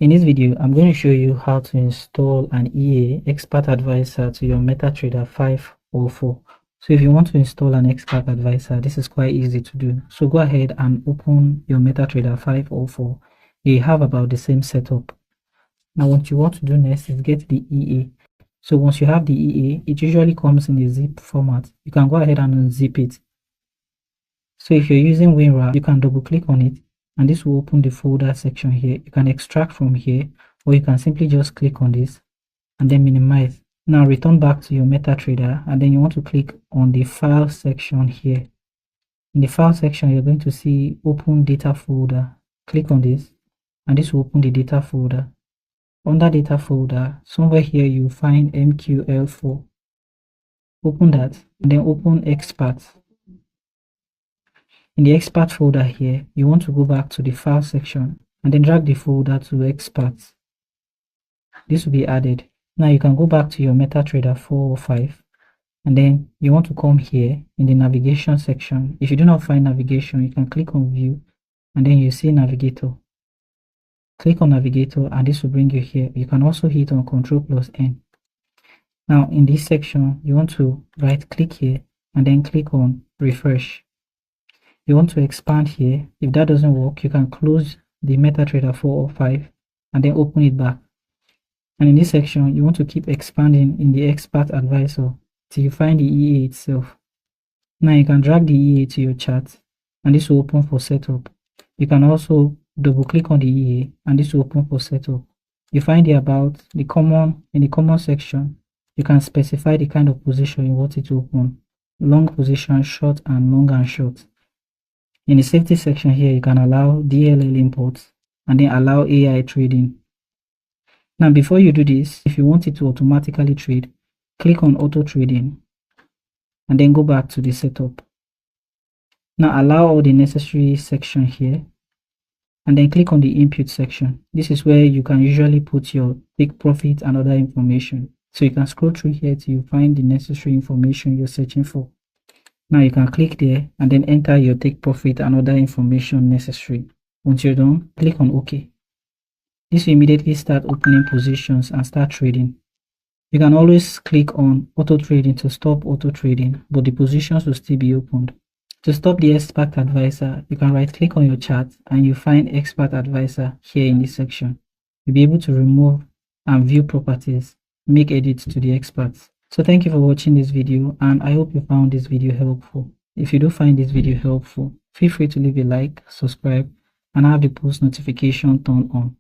In this video, I'm going to show you how to install an EA Expert Advisor to your MetaTrader 5 or 4. So if you want to install an Expert Advisor, this is quite easy to do. So go ahead and open your MetaTrader 5 or 4. You have about the same setup. Now what you want to do next is get the EA. So once you have the EA, it usually comes in a zip format. You can go ahead and unzip it. So if you're using WinRAR, you can double click on it, and this will open the folder section here. You can extract from here, or you can simply just click on this and then minimize. Now return back to your MetaTrader, and then you want to click on the file section here. In the file section, you're going to see open data folder. Click on this, and this will open the data folder. Under data folder, somewhere here you'll find MQL4. Open that, and then open Expert. In the Expert folder here, you want to go back to the file section and then drag the folder to Experts. This will be added. Now you can go back to your MetaTrader 4 or 5, and then you want to come here in the navigation section. If you do not find navigation, you can click on View, and then you see Navigator. Click on Navigator, and this will bring you here. You can also hit on Ctrl+N. Now in this section, you want to right click here and then click on Refresh. You want to expand here. If that doesn't work, you can close the MetaTrader 4 or 5 and then open it back. And in this section, you want to keep expanding in the Expert Advisor till you find the EA itself. Now you can drag the EA to your chart, and this will open for setup. You can also double click on the EA, and this will open for setup. You find the About, the Common. In the Common section, you can specify the kind of position you want it to open: long position, short, and long and short. In the safety section here, you can allow DLL imports and then allow AI trading. Now before you do this, if you want it to automatically trade, click on auto trading and then go back to the setup. Now allow all the necessary section here and then click on the input section. This is where you can usually put your take profit and other information. So you can scroll through here till you find the necessary information you're searching for. Now you can click there and then enter your take profit and other information necessary. Once you're done, click on OK. This will immediately start opening positions and start trading. You can always click on auto trading to stop auto trading, but the positions will still be opened. To stop the Expert Advisor, you can right click on your chart and you find Expert Advisor here in this section. You'll be able to remove and view properties, make edits to the experts. So thank you for watching this video, and I hope you found this video helpful. If you do find this video helpful, feel free to leave a like, subscribe, and have the post notification turned on.